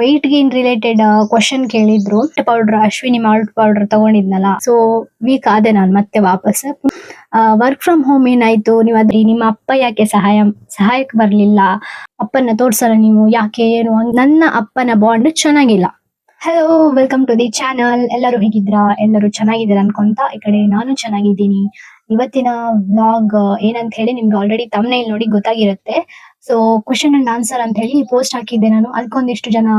Weight gain related question ಕೇಳಿದ್ರು. Powder Ashwini malt powder ತಗೊಂಡಿದ್ನಲ್ಲ, so weak ಆದೆ ನಾನು ಮತ್ತೆ ವಾಪಸ್. ವರ್ಕ್ ಫ್ರಮ್ ಹೋಮ್ ಏನಾಯ್ತು, ನೀವು ಅದ್ರಿ ನಿಮ್ಮ ಅಪ್ಪ ಯಾಕೆ ಸಹಾಯಕ್ಕೆ ಬರ್ಲಿಲ್ಲ, ಅಪ್ಪನ ತೋರ್ಸಲ್ಲ ನೀವು ಯಾಕೆ ಏನು ನನ್ನ ಅಪ್ಪನ ಬಾಂಡ್ ಚೆನ್ನಾಗಿಲ್ಲ. Hello, welcome to the channel. ಎಲ್ಲರೂ ಹೇಗಿದ್ರಾ? ಎಲ್ಲರೂ ಚೆನ್ನಾಗಿದ್ದೀರಾ ಅನ್ಕೊಂತ ಈ ಕಡೆ ನಾನು ಚೆನ್ನಾಗಿದ್ದೀನಿ. ಇವತ್ತಿನ ವ್ಲಾಗ್ ಏನಂತ ಹೇಳಿ ನಿಮ್ಗೆ ಆಲ್ರೆಡಿ ತಮ್ನೇಲ್ ನೋಡಿ ಗೊತ್ತಾಗಿರುತ್ತೆ. ಸೊ ಕ್ವಶನ್ ಅಂಡ್ ಆನ್ಸರ್ ಅಂತ ಹೇಳಿ ಪೋಸ್ಟ್ ಹಾಕಿದ್ದೆ ನಾನು. ಅದಕ್ಕೊಂದಿಷ್ಟು ಜನ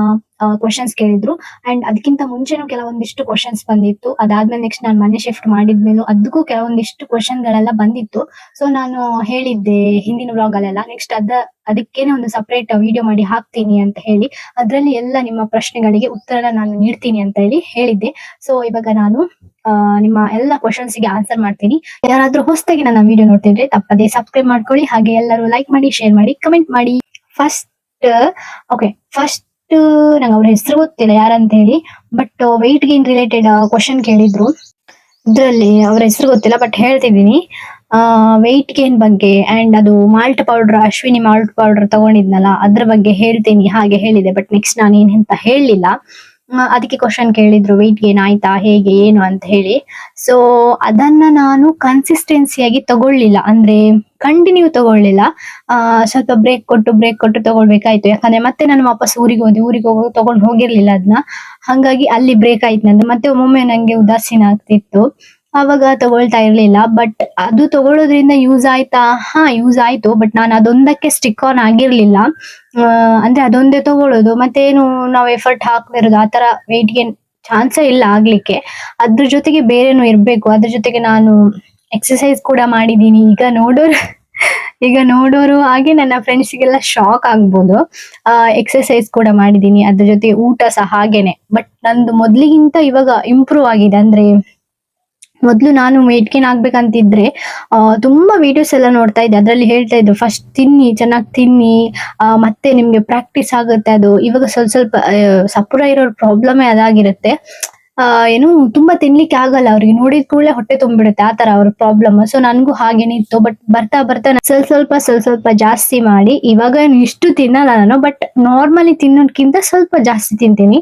ಕ್ವಶನ್ಸ್ ಕೇಳಿದ್ರು. ಅಂಡ್ ಅದಕ್ಕಿಂತ ಮುಂಚೆನೂ ಕೆಲವೊಂದಿಷ್ಟು ಕ್ವಶನ್ಸ್ ಬಂದಿತ್ತು. ಅದಾದ್ಮೇಲೆ ನೆಕ್ಸ್ಟ್ ನಾನು ಮನೆ ಶಿಫ್ಟ್ ಮಾಡಿದ್ಮೇಲೆ ಅದಕ್ಕೂ ಕೆಲವೊಂದಿಷ್ಟು ಕ್ವಶನ್ ಗಳೆಲ್ಲ ಬಂದಿತ್ತು. ಸೊ ನಾನು ಹೇಳಿದ್ದೆ ಹಿಂದಿನ ವ್ಲಾಗ್ ಅಲ್ಲೆಲ್ಲ, ನೆಕ್ಸ್ಟ್ ಅದಕ್ಕೇನೆ ಒಂದು ಸಪರೇಟ್ ವಿಡಿಯೋ ಮಾಡಿ ಹಾಕ್ತೀನಿ ಅಂತ ಹೇಳಿ, ಅದ್ರಲ್ಲಿ ಎಲ್ಲ ನಿಮ್ಮ ಪ್ರಶ್ನೆಗಳಿಗೆ ಉತ್ತರ ನಾನು ನೀಡ್ತೀನಿ ಅಂತ ಹೇಳಿ ಹೇಳಿದ್ದೆ. ಸೊ ಇವಾಗ ನಾನು ನಿಮ್ಮ ಎಲ್ಲ ಕ್ವಶನ್ಸ್ ಗೆ ಆನ್ಸರ್ ಮಾಡ್ತೀನಿ. ಯಾರಾದ್ರೂ ಹೊಸದಾಗಿ ನನ್ನ ವಿಡಿಯೋ ನೋಡ್ತಿದ್ರೆ ತಪ್ಪದೆ ಸಬ್ಸ್ಕ್ರೈಬ್ ಮಾಡ್ಕೊಳ್ಳಿ. ಹಾಗೆ ಎಲ್ಲರೂ ಲೈಕ್ ಮಾಡಿ, ಶೇರ್ ಮಾಡಿ, ಕಮೆಂಟ್ ಮಾಡಿ. ಫಸ್ಟ್ ನಂಗೆ ಅವ್ರ ಹೆಸರು ಗೊತ್ತಿಲ್ಲ ಯಾರಂತ ಹೇಳಿ, but weight gain related question ಕೇಳಿದ್ರು. ಇದ್ರಲ್ಲಿ ಅವ್ರ ಹೆಸರು ಗೊತ್ತಿಲ್ಲ, ಬಟ್ ಹೇಳ್ತಿದ್ದೀನಿ. ವೆಯ್ಟ್ ಗೇನ್ ಬಗ್ಗೆ ಅಂಡ್ ಅದು malt powder Ashwini malt powder ತಗೊಂಡಿದ್ನಲ್ಲ ಅದ್ರ ಬಗ್ಗೆ ಹೇಳ್ತೀನಿ ಹಾಗೆ ಹೇಳಿದೆ. ಬಟ್ ನೆಕ್ಸ್ಟ್ ನಾನು ಏನಂತ ಹೇಳಲಿಲ್ಲ. ಅದಕ್ಕೆ ಕ್ವಶನ್ ಕೇಳಿದ್ರು, ವೆಯ್ಟ್ ಗೇನ್ ಆಯ್ತಾ, ಹೇಗೆ ಏನು ಅಂತ ಹೇಳಿ. ಸೊ ಅದನ್ನ ನಾನು ಕನ್ಸಿಸ್ಟೆನ್ಸಿಯಾಗಿ ತಗೊಳ್ಳಿಲ್ಲ, ಅಂದ್ರೆ ಕಂಟಿನ್ಯೂ ತಗೊಳ್ಳಿಲ್ಲ. ಸ್ವಲ್ಪ ಬ್ರೇಕ್ ಕೊಟ್ಟು ತಗೊಳ್ಬೇಕಾಯ್ತು. ಯಾಕಂದ್ರೆ ಮತ್ತೆ ನಾನು ವಾಪಸ್ ಊರಿಗೆ ಹೋಗೋದು ತಗೊಂಡು ಹೋಗಿರ್ಲಿಲ್ಲ ಅದನ್ನ. ಹಂಗಾಗಿ ಅಲ್ಲಿ ಬ್ರೇಕ್ ಆಯ್ತು ನಂದು. ಮತ್ತೆ ಒಮ್ಮೊಮ್ಮೆ ನಂಗೆ ಉದಾಸೀನ ಆಗ್ತಿತ್ತು, ಅವಾಗ ತಗೊಳ್ತಾ ಇರ್ಲಿಲ್ಲ. ಬಟ್ ಅದು ತಗೊಳ್ಳೋದ್ರಿಂದ ಯೂಸ್ ಆಯ್ತಾ? ಯೂಸ್ ಆಯ್ತು. ಬಟ್ ನಾನು ಅದೊಂದಕ್ಕೆ ಸ್ಟಿಕ್ ಆನ್ ಆಗಿರ್ಲಿಲ್ಲ. ಅಂದ್ರೆ ಅದೊಂದೇ ತಗೊಳ್ಳೋದು, ಮತ್ತೇನು ನಾವು ಎಫರ್ಟ್ ಹಾಕ್ತಿರೋದು ಆತರ ವೆಯ್ಟ್ ಗೇನ್ ಚಾನ್ಸೇ ಇಲ್ಲ ಆಗ್ಲಿಕ್ಕೆ. ಅದ್ರ ಜೊತೆಗೆ ಬೇರೆನೂ ಇರ್ಬೇಕು. ಅದ್ರ ಜೊತೆಗೆ ನಾನು ಎಕ್ಸರ್ಸೈಸ್ ಕೂಡ ಮಾಡಿದೀನಿ. ಈಗ ನೋಡೋರು ಹಾಗೆ ನನ್ನ ಫ್ರೆಂಡ್ಸ್ಗೆಲ್ಲ ಶಾಕ್ ಆಗ್ಬೋದು. ಎಕ್ಸರ್ಸೈಸ್ ಕೂಡ ಮಾಡಿದೀನಿ, ಅದ್ರ ಜೊತೆ ಊಟ ಸಹ ಹಾಗೇನೆ. ಬಟ್ ನಂದು ಮೊದ್ಲಿಗಿಂತ ಇವಾಗ ಇಂಪ್ರೂವ್ ಆಗಿದೆ. ಅಂದ್ರೆ ಮೊದ್ಲು ನಾನು ವೆಯ್ಟ್ ಗೇನ್ ಆಗ್ಬೇಕಂತಿದ್ರೆ ತುಂಬಾ ವಿಡಿಯೋಸ್ ಎಲ್ಲ ನೋಡ್ತಾ ಇದ್ದೆ. ಅದ್ರಲ್ಲಿ ಹೇಳ್ತಾ ಇದ್ರು ಫಸ್ಟ್ ತಿನ್ನಿ, ಚೆನ್ನಾಗಿ ತಿನ್ನಿ, ಮತ್ತೆ ನಿಮ್ಗೆ ಪ್ರಾಕ್ಟೀಸ್ ಆಗುತ್ತೆ. ಅದು ಇವಾಗ ಸ್ವಲ್ಪ ಸಪುರ ಇರೋರ್ ಪ್ರಾಬ್ಲಮೇ ಅದಾಗಿರುತ್ತೆ. ಏನು ತುಂಬಾ ತಿನ್ಲಿಕ್ಕೆ ಆಗಲ್ಲ ಅವ್ರಿಗೆ, ನೋಡಿದ ಕೂಡಲೇ ಹೊಟ್ಟೆ ತುಂಬಿಡುತ್ತೆ, ಆತರ ಅವ್ರ ಪ್ರಾಬ್ಲಮ್. ಸೊ ನನ್ಗೂ ಹಾಗೇನೆ ಇತ್ತು. ಬಟ್ ಬರ್ತಾ ಸ್ವಲ್ಪ ಜಾಸ್ತಿ ಮಾಡಿ ಇವಾಗ ಇಷ್ಟು ತಿನ್ನಲ್ಲ ನಾನು. ಬಟ್ ನಾರ್ಮಲಿ ತಿನ್ನೋದ್ಕಿಂತ ಸ್ವಲ್ಪ ಜಾಸ್ತಿ ತಿಂತೀನಿ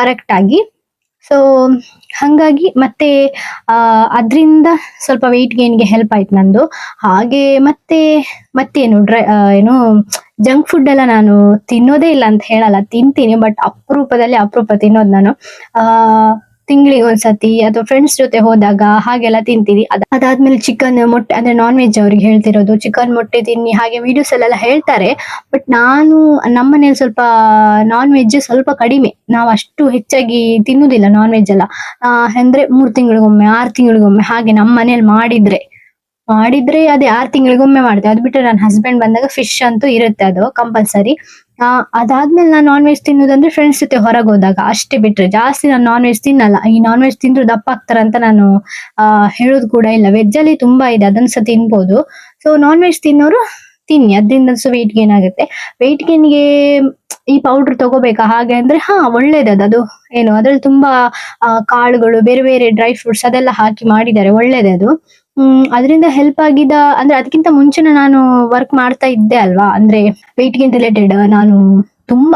ಕರೆಕ್ಟ್ ಆಗಿ. ಸೊ ಹಂಗಾಗಿ ಮತ್ತೆ ಅದ್ರಿಂದ ಸ್ವಲ್ಪ ವೆಯ್ಟ್ ಗೇನ್ಗೆ ಹೆಲ್ಪ್ ಆಯ್ತು ನಂದು. ಹಾಗೆ ಮತ್ತೇನು ಏನು ಜಂಕ್ ಫುಡ್ ಎಲ್ಲ ನಾನು ತಿನ್ನೋದೇ ಇಲ್ಲ ಅಂತ ಹೇಳಲ್ಲ, ತಿಂತೀನಿ. ಬಟ್ ಅಪರೂಪ ತಿನ್ನೋದು ನಾನು. ತಿಂಗಳಿಗೆ ಒಂದ್ಸತಿ ಅಥವಾ ಫ್ರೆಂಡ್ಸ್ ಜೊತೆ ಹೋದಾಗ ಹಾಗೆಲ್ಲ ತಿಂತೀನಿ. ಅದಾದ್ಮೇಲೆ ಚಿಕನ್, ಮೊಟ್ಟೆ, ಅಂದ್ರೆ ನಾನ್ ವೆಜ್ ಅವ್ರಿಗೆ ಹೇಳ್ತಿರೋದು, ಚಿಕನ್ ಮೊಟ್ಟೆ ತಿನ್ನಿ ಹಾಗೆ ವಿಡಿಯೋಸ್ ಅಲ್ಲೆಲ್ಲ ಹೇಳ್ತಾರೆ. ಬಟ್ ನಮ್ಮ ಮನೇಲಿ ಸ್ವಲ್ಪ ನಾನ್ ವೆಜ್ ಸ್ವಲ್ಪ ಕಡಿಮೆ, ನಾವು ಅಷ್ಟು ಹೆಚ್ಚಾಗಿ ತಿನ್ನುದಿಲ್ಲ ನಾನ್ ವೆಜ್ ಎಲ್ಲ. ಅಂದ್ರೆ 3 ತಿಂಗಳಿಗೊಮ್ಮೆ 6 ತಿಂಗಳಿಗೊಮ್ಮೆ ಹಾಗೆ ನಮ್ಮ ಮನೇಲಿ ಮಾಡಿದ್ರೆ ಅದೇ 6 ತಿಂಗಳಿಗೊಮ್ಮೆ ಮಾಡ್ತೇವೆ. ಅದು ಬಿಟ್ಟರೆ ನನ್ನ ಹಸ್ಬೆಂಡ್ ಬಂದಾಗ ಫಿಶ್ ಅಂತೂ ಇರುತ್ತೆ, ಅದು ಕಂಪಲ್ಸರಿ. ಅದಾದ್ಮೇಲೆ ನಾನು ನಾನ್ ವೆಜ್ ತಿನ್ನುದಂದ್ರೆ ಫ್ರೆಂಡ್ಸ್ ಜೊತೆ ಹೊರಗೆ ಹೋದಾಗ ಅಷ್ಟೇ, ಬಿಟ್ರೆ ಜಾಸ್ತಿ ನಾನು ನಾನ್ ವೆಜ್ ತಿನ್ನಲ್ಲ. ಈ ನಾನ್ ವೆಜ್ ತಿಂದ್ರು ದಪ್ಪ ಆಗ್ತಾರಂತ ನಾನು ಹೇಳೋದು ಕೂಡ ಇಲ್ಲ. ವೆಜ್ ಅಲ್ಲಿ ತುಂಬಾ ಇದೆ, ಅದನ್ನ ಸಹ ತಿನ್ಬೋದು. ಸೊ ನಾನ್ ವೆಜ್ ತಿನ್ನೋರು ತಿನ್ನಿ, ಅದರಿಂದ ವೆಯ್ಟ್ ಗೇನ್ ಆಗುತ್ತೆ. ವೆಯ್ಟ್ ಗೇನ್ಗೆ ಈ ಪೌಡರ್ ತಗೋಬೇಕಾ ಹಾಗೆ ಅಂದ್ರೆ ಒಳ್ಳೇದದು. ಅದು ಏನು ಅದ್ರಲ್ಲಿ ತುಂಬಾ ಕಾಳುಗಳು, ಬೇರೆ ಬೇರೆ ಡ್ರೈ ಫ್ರೂಟ್ಸ್ ಅದೆಲ್ಲ ಹಾಕಿ ಮಾಡಿದ್ದಾರೆ, ಒಳ್ಳೇದೇ ಅದು. ಅದರಿಂದ ಹೆಲ್ಪ್ ಆಗಿದ ಅಂದ್ರೆ ಅದಕ್ಕಿಂತ ಮುಂಚೆನೆ ನಾನು ವರ್ಕ್ ಮಾಡ್ತಾ ಇದ್ದೆ ಅಲ್ವಾ, ಅಂದ್ರೆ ವೆಯ್ಟ್ ಗೇನ್ ರಿಲೇಟೆಡ್. ನಾನು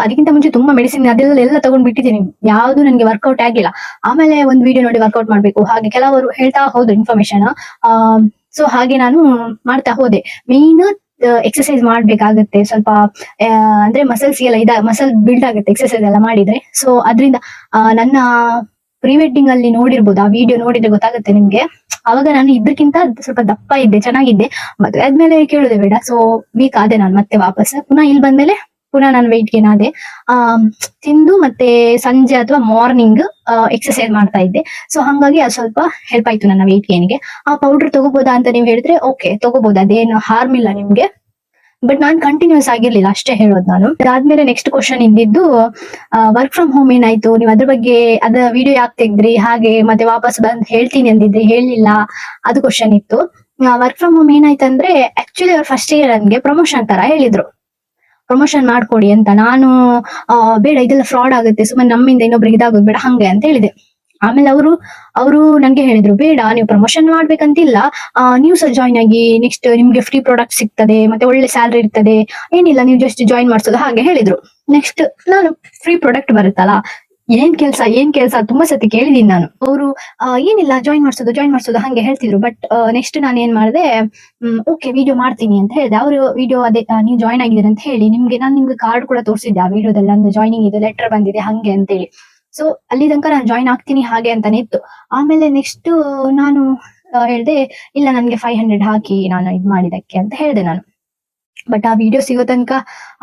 ಅದಕ್ಕಿಂತ ಮುಂಚೆ ತುಂಬಾ ಮೆಡಿಸಿನ್ ಅದೆಲ್ಲ ತಗೊಂಡ್ ಬಿಟ್ಟಿದ್ದೀನಿ, ಯಾವ್ದು ನನಗೆ ವರ್ಕೌಟ್ ಆಗಿಲ್ಲ. ಆಮೇಲೆ ಒಂದು ವಿಡಿಯೋ ನೋಡಿ ವರ್ಕೌಟ್ ಮಾಡ್ಬೇಕು ಹಾಗೆ ಕೆಲವರು ಹೇಳ್ತಾ ಹೋದ್ರು ಇನ್ಫಾರ್ಮೇಶನ್. ಸೊ ಹಾಗೆ ನಾನು ಮಾಡ್ತಾ ಹೋದೆ. ಮೇನ್ ಎಕ್ಸರ್ಸೈಸ್ ಮಾಡ್ಬೇಕಾಗುತ್ತೆ ಸ್ವಲ್ಪ, ಅಂದ್ರೆ ಮಸಲ್ಸ್ ಎಲ್ಲ ಮಸಲ್ ಬಿಲ್ಡ್ ಆಗುತ್ತೆ ಎಕ್ಸರ್ಸೈಸ್ ಎಲ್ಲ ಮಾಡಿದ್ರೆ. ಸೊ ಅದರಿಂದ ನನ್ನ ಪ್ರೀ ವೆಡ್ಡಿಂಗ್ ಅಲ್ಲಿ ನೋಡಿರ್ಬೋದು, ಆ ವಿಡಿಯೋ ನೋಡಿದ್ರೆ ಗೊತ್ತಾಗುತ್ತೆ ನಿಮ್ಗೆ. ಅವಾಗ ನಾನು ಇದ್ರಕ್ಕಿಂತ ಸ್ವಲ್ಪ ದಪ್ಪ ಇದ್ದೆ, ಚೆನ್ನಾಗಿದ್ದೆ. ಮದುವೆ ಆದ್ಮೇಲೆ ಕೇಳುದೇ ಬೇಡ. ಸೊ ವೀಕ್ ಆದೆ ನಾನು ಮತ್ತೆ ವಾಪಸ್. ಪುನಃ ಇಲ್ಲಿ ಬಂದ್ಮೇಲೆ ಪುನಃ ನಾನು ವೆಯ್ಟ್ ಗೇನ್ ಆದೆ. ತಿಂದು ಮತ್ತೆ ಸಂಜೆ ಅಥವಾ ಮಾರ್ನಿಂಗ್ ಎಕ್ಸರ್ಸೈಸ್ ಮಾಡ್ತಾ ಇದ್ದೆ. ಸೊ ಹಂಗಾಗಿ ಅದು ಸ್ವಲ್ಪ ಹೆಲ್ಪ್ ಆಯ್ತು ನನ್ನ ವೆಯ್ಟ್ ಗೇನ್ಗೆ. ಆ ಪೌಡರ್ ತಗೋಬೋದಾ ಅಂತ ನೀವು ಹೇಳಿದ್ರೆ ಓಕೆ ತಗೋಬಹುದು, ಅದೇನು ಹಾರ್ಮ್ ಇಲ್ಲ ನಿಮ್ಗೆ. ಬಟ್ ನಾನ್ ಕಂಟಿನ್ಯೂಸ್ ಆಗಿರ್ಲಿಲ್ಲ ಅಷ್ಟೇ ಹೇಳೋದು ನಾನು. ಅದಾದ್ಮೇಲೆ ನೆಕ್ಸ್ಟ್ ಕ್ವಶನ್ ಇದ್ದಿದ್ದು, ವರ್ಕ್ ಫ್ರಮ್ ಹೋಮ್ ಏನಾಯ್ತು, ನೀವು ಅದ್ರ ಬಗ್ಗೆ ವಿಡಿಯೋ ಯಾಕೆ ತೆಗ್ದ್ರಿ, ಹಾಗೆ ಮತ್ತೆ ವಾಪಸ್ ಬಂದ್ ಹೇಳ್ತೀನಿ ಅಂದಿದ್ರಿ, ಹೇಳಿಲ್ಲ, ಅದು ಕ್ವಶನ್ ಇತ್ತು. ವರ್ಕ್ ಫ್ರಮ್ ಹೋಮ್ ಏನಾಯ್ತಂದ್ರೆ ಆಕ್ಚುಲಿ ಅವ್ರು ಫಸ್ಟ್ ಇಯರ್ ನನ್ಗೆ ಪ್ರಮೋಷನ್ ತರ ಹೇಳಿದ್ರು, ಪ್ರಮೋಷನ್ ಮಾಡ್ಕೊಡಿ ಅಂತ. ನಾನು ಬೇಡ ಇದೆಲ್ಲ ಫ್ರಾಡ್ ಆಗುತ್ತೆ, ಸುಮ್ಮನೆ ನಮ್ಮಿಂದ ಇನ್ನೊಬ್ರಿಗೆ ಇದಾಗೋದು ಬೇಡ ಹಂಗೆ ಅಂತ ಹೇಳಿದೆ. ಆಮೇಲೆ ಅವರು ನಂಗೆ ಹೇಳಿದ್ರು, ಬೇಡ ನೀವು ಪ್ರಮೋಷನ್ ಮಾಡ್ಬೇಕಂತಿಲ್ಲ, ನೀವು ಸಹ ಜಾಯ್ನ್ ಆಗಿ, ನೆಕ್ಸ್ಟ್ ನಿಮ್ಗೆ ಫ್ರೀ ಪ್ರಾಡಕ್ಟ್ ಸಿಗ್ತದೆ, ಮತ್ತೆ ಒಳ್ಳೆ ಸ್ಯಾಲರಿ ಇರ್ತದೆ, ಏನಿಲ್ಲ ನೀವು ಜಸ್ಟ್ ಜಾಯ್ನ್ ಮಾಡ್ಸೋದು ಹಾಗೆ ಹೇಳಿದ್ರು. ನೆಕ್ಸ್ಟ್ ನಾನು ಫ್ರೀ ಪ್ರಾಡಕ್ಟ್ ಬರುತ್ತಲ್ಲ, ಏನ್ ಕೆಲ್ಸ ತುಂಬಾ ಸತಿ ಕೇಳಿದೀನಿ ನಾನು. ಅವರು ಏನಿಲ್ಲ ಜಾಯಿನ್ ಮಾಡ್ಸೋದು ಹಂಗೆ ಹೇಳ್ತಿದ್ರು. ಬಟ್ ನೆಕ್ಸ್ಟ್ ನಾನು ಏನ್ ಮಾಡಿದೆ, ಓಕೆ ವಿಡಿಯೋ ಮಾಡ್ತೀನಿ ಅಂತ ಹೇಳಿದೆ. ಅವರು ವಿಡಿಯೋ ಅದೇ ನೀವು ಜಾಯಿನ್ ಆಗಿದ್ದೀರಿ ಅಂತ ಹೇಳಿ ನಾನು ನಿಮ್ಗೆ ಕಾರ್ಡ್ ಕೂಡ ತೋರಿಸಿದ್ದೆ ಆ ವಿಡಿಯೋದಲ್ಲಿ, ನಂದು ಜಾಯ್ನಿಂಗ್ ಇದು ಲೆಟರ್ ಬಂದಿದೆ ಹಂಗೆ ಅಂತೇಳಿ. ಸೊ ಅಲ್ಲಿ ತನಕ ನಾನು ಜಾಯಿನ್ ಆಗ್ತೀನಿ ಹಾಗೆ ಅಂತಾನೆ ಇತ್ತು. ಆಮೇಲೆ ನೆಕ್ಸ್ಟ್ ನಾನು ಹೇಳ್ದೆ, ಇಲ್ಲ ನನ್ಗೆ 500 ಹಾಕಿ ನಾನು ಇದ್ ಮಾಡಿದಕ್ಕೆ ಅಂತ ಹೇಳ್ದೆ ನಾನು. ಬಟ್ ಆ ವಿಡಿಯೋ ಸಿಗೋ ತನಕ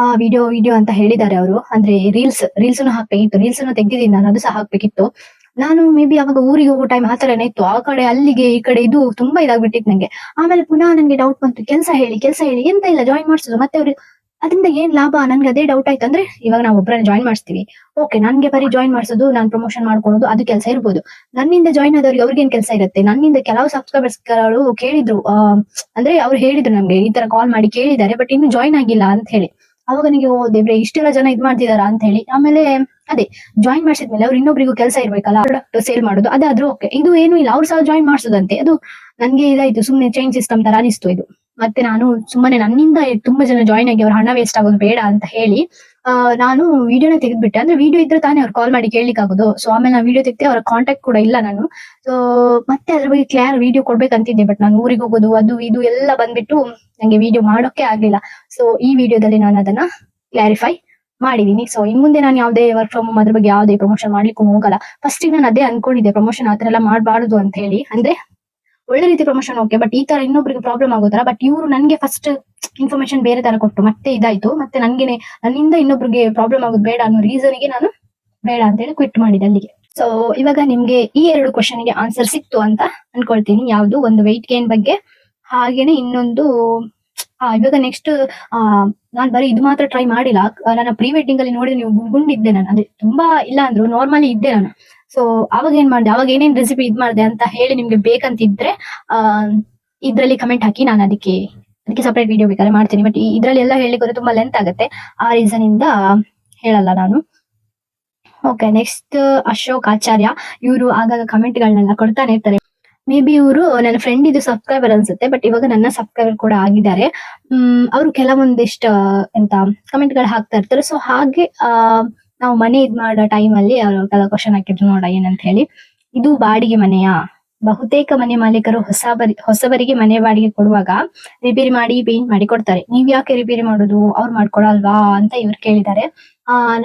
ಆ ವಿಡಿಯೋ ಅಂತ ಹೇಳಿದ್ದಾರೆ ಅವರು. ಅಂದ್ರೆ ರೀಲ್ಸ್ ಹಾಕ್ಬೇಕಿತ್ತು, ರೀಲ್ಸ್ ತೆಗ್ದಿದ್ದೀನಿ ನಾನು, ಅದು ಸಹ ಹಾಕ್ಬೇಕಿತ್ತು. ನಾನು ಮೇ ಬಿ ಅವಾಗ ಊರಿಗೆ ಹೋಗೋ ಟೈಮ್ ಆ ತರನೇ ಇತ್ತು. ಆ ಕಡೆ ಅಲ್ಲಿಗೆ ಈ ಕಡೆ ಇದು ತುಂಬಾ ಇದಾಗ್ಬಿಟ್ಟಿತ್ತು ನಂಗೆ. ಆಮೇಲೆ ಪುನಃ ನನ್ಗೆ ಡೌಟ್ ಬಂತು, ಕೆಲ್ಸ ಹೇಳಿ ಎಂತ ಇಲ್ಲ ಜಾಯಿನ್ ಮಾಡ್ಸೋದು. ಮತ್ತೆ ಅವ್ರು ಅದರಿಂದ ಏನ್ ಲಾಭ, ನನ್ಗೆ ಅದೇ ಡೌಟ್ ಆಯ್ತು. ಅಂದ್ರೆ ಇವಾಗ ನಾವು ಒಬ್ಬರನ್ನ ಜಾಯಿನ್ ಮಾಡಿಸ್ತೀವಿ, ಓಕೆ ನನ್ಗೆ ಬರೀ ಜಾಯಿನ್ ಮಾಡ್ಸೋದು, ನಾನು ಪ್ರಮೋಷನ್ ಮಾಡ್ಕೊಳ್ಳೋದು ಅದು ಕೆಲಸ ಇರ್ಬೋದು. ನನ್ನಿಂದ ಜಾಯಿನ್ ಆದವ್ರಿಗೆ ಅವ್ರಿಗೇನ್ ಕೆಲಸ ಇರುತ್ತೆ. ನನ್ನಿಂದ ಕೆಲವು ಸಬ್ಸ್ಕ್ರೈಬರ್ಸ್ ಗಳು ಕೇಳಿದ್ರು, ಅಂದ್ರೆ ಅವ್ರು ಹೇಳಿದ್ರು ನಮ್ಗೆ ಈ ತರ ಕಾಲ್ ಮಾಡಿ ಕೇಳಿದ್ದಾರೆ, ಬಟ್ ಇನ್ನು ಜಾಯಿನ್ ಆಗಿಲ್ಲ ಅಂತ ಹೇಳಿ. ಅವಾಗ ನನಗೆ ಓ ದೇವ್ರೆ, ಇಷ್ಟೆಲ್ಲ ಜನ ಇದ್ ಮಾಡ್ತಿದಾರ ಅಂತ ಹೇಳಿ. ಆಮೇಲೆ ಅದೇ ಜಾಯಿನ್ ಮಾಡಿಸಿದ್ಮೇಲೆ ಅವ್ರು ಇನ್ನೊಬ್ರಿಗೂ ಕೆಲಸ ಇರ್ಬೇಕಲ್ಲ, ಪ್ರಾಡಕ್ಟ್ ಸೇಲ್ ಮಾಡೋದು. ಅದಾದ್ರೂ ಓಕೆ, ಇದು ಏನು ಇಲ್ಲ, ಅವ್ರು ಸಹ ಜಾಯಿನ್ ಮಾಡ್ಸೋದಂತೆ. ಅದು ನನ್ಗೆ ಇದಾಯ್ತು, ಸುಮ್ನೆ ಚೈನ್ ಸಿಸ್ಟಮ್ ತರ ಅನಿಸ್ತು ಇದು. ಮತ್ತೆ ನಾನು ಸುಮ್ಮನೆ ನನ್ನಿಂದ ತುಂಬಾ ಜನ ಜಾಯಿನ್ ಆಗಿ ಅವ್ರ ಹಣ ವೇಸ್ಟ್ ಆಗೋದು ಬೇಡ ಅಂತ ಹೇಳಿ ನಾನು ವಿಡಿಯೋನ ತೆಗೆದ್ಬಿಟ್ಟೆ. ಅಂದ್ರೆ ವಿಡಿಯೋ ಇದ್ರೆ ತಾನೇ ಅವ್ರು ಕಾಲ್ ಮಾಡಿ ಕೇಳ್ಲಿಕ್ಕೆ ಆಗೋದು. ಸೊ ಆಮೇಲೆ ನಾನು ವಿಡಿಯೋ ತೆಗ್ದೆ, ಅವರ ಕಾಂಟ್ಯಾಕ್ಟ್ ಕೂಡ ಇಲ್ಲ ನಾನು. ಸೊ ಮತ್ತೆ ಅದ್ರ ಬಗ್ಗೆ ಕ್ಲಿಯರ್ ವಿಡಿಯೋ ಕೊಡ್ಬೇಕಂತಿದ್ದೆ, ಬಟ್ ನಾನು ಊರಿಗೆ ಹೋಗೋದು ಅದು ಇದು ಎಲ್ಲ ಬಂದ್ಬಿಟ್ಟು ನಂಗೆ ವಿಡಿಯೋ ಮಾಡೋಕೆ ಆಗ್ಲಿಲ್ಲ. ಸೊ ಈ ವಿಡಿಯೋದಲ್ಲಿ ನಾನು ಅದನ್ನ ಕ್ಲಾರಿಫೈ ಮಾಡಿದೀನಿ. ಸೊ ಇನ್ ಮುಂದೆ ನಾನು ಯಾವುದೇ ವರ್ಕ್ ಫ್ರಮ್ ಹೋಮ್ ಅದ್ರ ಬಗ್ಗೆ ಯಾವುದೇ ಪ್ರಮೋಷನ್ ಮಾಡ್ಲಿಕ್ಕೂ ಹೋಗಲ್ಲ. ಫಸ್ಟ್ ನಾನು ಅದೇ ಅನ್ಕೊಂಡಿದ್ದೆ, ಪ್ರಮೋಷನ್ ಆತರ ಎಲ್ಲ ಮಾಡಬಾರದು ಅಂತ ಹೇಳಿ. ಅಂದ್ರೆ ಒಳ್ಳೆ ರೀತಿ ಪ್ರಮೋಷನ್ ಓಕೆ, ಬಟ್ ಈ ತರ ಇನ್ನೊಬ್ರಿಗೆ ಪ್ರಾಬ್ಲಮ್ ಆಗೋತರ. ಬಟ್ ಇವರು ನನ್ಗೆ ಫಸ್ಟ್ ಇನ್ಫಾರ್ಮೇಶನ್ ಬೇರೆ ತರ ಕೊಟ್ಟು ಮತ್ತೆ ಇದಾಯ್ತು. ಮತ್ತೆ ನನ್ನಿಂದ ಇನ್ನೊಬ್ರಿಗೆ ಪ್ರಾಬ್ಲಮ್ ಆಗೋದು ಬೇಡ ಅನ್ನೋ ರೀಸನ್ಗೆ ನಾನು ಬೇಡ ಅಂತ ಹೇಳಿ ಕ್ವಿಟ್ ಮಾಡಿದೆ ಅಲ್ಲಿಗೆ. ಸೊ ಇವಾಗ ನಿಮ್ಗೆ ಈ 2 ಕ್ವಶನ್ ಗೆ ಆನ್ಸರ್ ಸಿಕ್ತು ಅಂತ ಅನ್ಕೊಳ್ತೀನಿ. ಯಾವ್ದು ಒಂದು ವೆಯ್ಟ್ ಗೇನ್ ಬಗ್ಗೆ, ಹಾಗೇನೆ ಇನ್ನೊಂದು ಇವಾಗ ನೆಕ್ಸ್ಟ್ ನಾನ್ ಬರೀ ಇದು ಮಾತ್ರ ಟ್ರೈ ಮಾಡಿಲ್ಲ. ನನ್ನ ಪ್ರೀ ವೆಡ್ಡಿಂಗ್ ಅಲ್ಲಿ ನೋಡಿದ್ರೆ ನೀವು ಗುಂಡಿದ್ದೆ ನಾನು, ಅಂದ್ರೆ ತುಂಬಾ ಇಲ್ಲ ಅಂದ್ರು ನಾರ್ಮಲಿ ಇದ್ದೆ ನಾನು. ಸೊ ಅವಾಗ ಏನ್ ಮಾಡ್ದೆ, ಅವಾಗ ಏನೇನ್ ರೆಸಿಪಿ ಇದ್ ಮಾಡ್ದೆ ಅಂತ ಹೇಳಿ ನಿಮ್ಗೆ ಬೇಕಂತಿದ್ರೆ ಇದ್ರಲ್ಲಿ ಕಮೆಂಟ್ ಹಾಕಿ, ನಾನು ಅದಕ್ಕೆ ಸಪರೇಟ್ ವಿಡಿಯೋ ಬೇಕಾದ್ರೆ ಮಾಡ್ತೀನಿ. ಬಟ್ ಇದ್ರಲ್ಲಿ ಎಲ್ಲ ಹೇಳಿದ್ರೆ ತುಂಬಾ ಲೆಂತ್ ಆಗುತ್ತೆ, ಆ ರೀಸನ್ ಇಂದ ಹೇಳಲ್ಲ ನಾನು. ಓಕೆ, ನೆಕ್ಸ್ಟ್ ಅಶೋಕ್ ಆಚಾರ್ಯ, ಇವರು ಆಗಾಗ ಕಮೆಂಟ್ ಗಳನ್ನೆಲ್ಲ ಕೊಡ್ತಾನೆ ಇರ್ತಾರೆ. ಮೇ ಬಿ ಇವರು ನನ್ನ ಫ್ರೆಂಡ್ ಇದು ಸಬ್ಸ್ಕ್ರೈಬರ್ ಅನ್ಸುತ್ತೆ, ಬಟ್ ಇವಾಗ ನನ್ನ ಸಬ್ಸ್ಕ್ರೈಬರ್ ಕೂಡ ಆಗಿದ್ದಾರೆ. ಅವರು ಕೆಲವೊಂದಿಷ್ಟ ಎಂತ ಕಮೆಂಟ್ ಗಳು ಹಾಕ್ತಾ ಇರ್ತಾರೆ. ಸೊ ಹಾಗೆ ನಾವು ಮನೆ ಇದ್ ಮಾಡೋ ಟೈಮ್ ಅಲ್ಲಿ ಕೆಲವು ಕ್ವಶನ್ ಹಾಕಿದ್ರು ನೋಡ ಏನಂತ ಹೇಳಿ. ಇದು ಬಾಡಿಗೆ ಮನೆಯಾ? ಬಹುತೇಕ ಮನೆ ಮಾಲೀಕರು ಹೊಸಬರಿಗೆ ಮನೆ ಬಾಡಿಗೆ ಕೊಡುವಾಗ ರಿಪೇರಿ ಮಾಡಿ ಪೇಂಟ್ ಮಾಡಿ ಕೊಡ್ತಾರೆ. ನೀವ್ ಯಾಕೆ ರಿಪೇರಿ ಮಾಡೋದು, ಅವ್ರು ಮಾಡ್ಕೊಡಲ್ವಾ ಅಂತ ಇವ್ರು ಕೇಳಿದ್ದಾರೆ.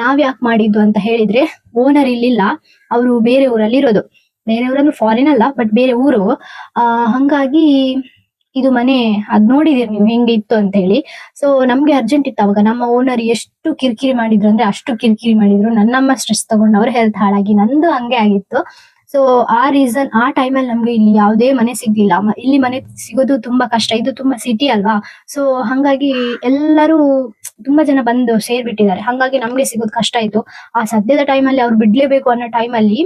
ನಾವ್ ಯಾಕೆ ಮಾಡಿದ್ದು ಅಂತ ಹೇಳಿದ್ರೆ, ಓನರ್ ಇಲ್ಲಿಲ್ಲ, ಅವರು ಬೇರೆ ಊರಲ್ಲಿ ಇರೋದು. ಬೇರೆ ಊರನ್ನು ಫಾರಿನ್ ಅಲ್ಲ, ಬಟ್ ಬೇರೆ ಊರು. ಹಂಗಾಗಿ ಇದು ಮನೆ ಅದ್ ನೋಡಿದೀರಿ ನೀವು ಹೆಂಗೆ ಇತ್ತು ಅಂತ ಹೇಳಿ. ಸೊ ನಮ್ಗೆ ಅರ್ಜೆಂಟ್ ಇತ್ತು ಅವಾಗ. ನಮ್ಮ ಓನರ್ ಎಷ್ಟು ಕಿರಿಕಿರಿ ಮಾಡಿದ್ರು ಅಂದ್ರೆ ಅಷ್ಟು ಕಿರಿಕಿರಿ ಮಾಡಿದ್ರು. ನನ್ನಮ್ಮ ಸ್ಟ್ರೆಸ್ ತಗೊಂಡು ಅವ್ರ ಹೆಲ್ತ್ ಹಾಳಾಗಿ ನಂದು ಹಂಗೆ ಆಗಿತ್ತು. ಸೊ ಆ ರೀಸನ್, ಆ ಟೈಮಲ್ಲಿ ನಮ್ಗೆ ಇಲ್ಲಿ ಯಾವುದೇ ಮನೆ ಸಿಗ್ಲಿಲ್ಲ. ಇಲ್ಲಿ ಮನೆ ಸಿಗೋದು ತುಂಬಾ ಕಷ್ಟ, ಇದು ತುಂಬಾ ಸಿಟಿ ಅಲ್ವಾ. ಸೊ ಹಂಗಾಗಿ ಎಲ್ಲರೂ ತುಂಬಾ ಜನ ಬಂದು ಸೇರ್ಬಿಟ್ಟಿದ್ದಾರೆ. ಹಂಗಾಗಿ ನಮ್ಗೆ ಸಿಗೋದು ಕಷ್ಟ ಆಯ್ತು. ಆ ಸದ್ಯದ ಟೈಮಲ್ಲಿ ಅವ್ರು ಬಿಡ್ಲೇಬೇಕು ಅನ್ನೋ ಟೈಮಲ್ಲಿ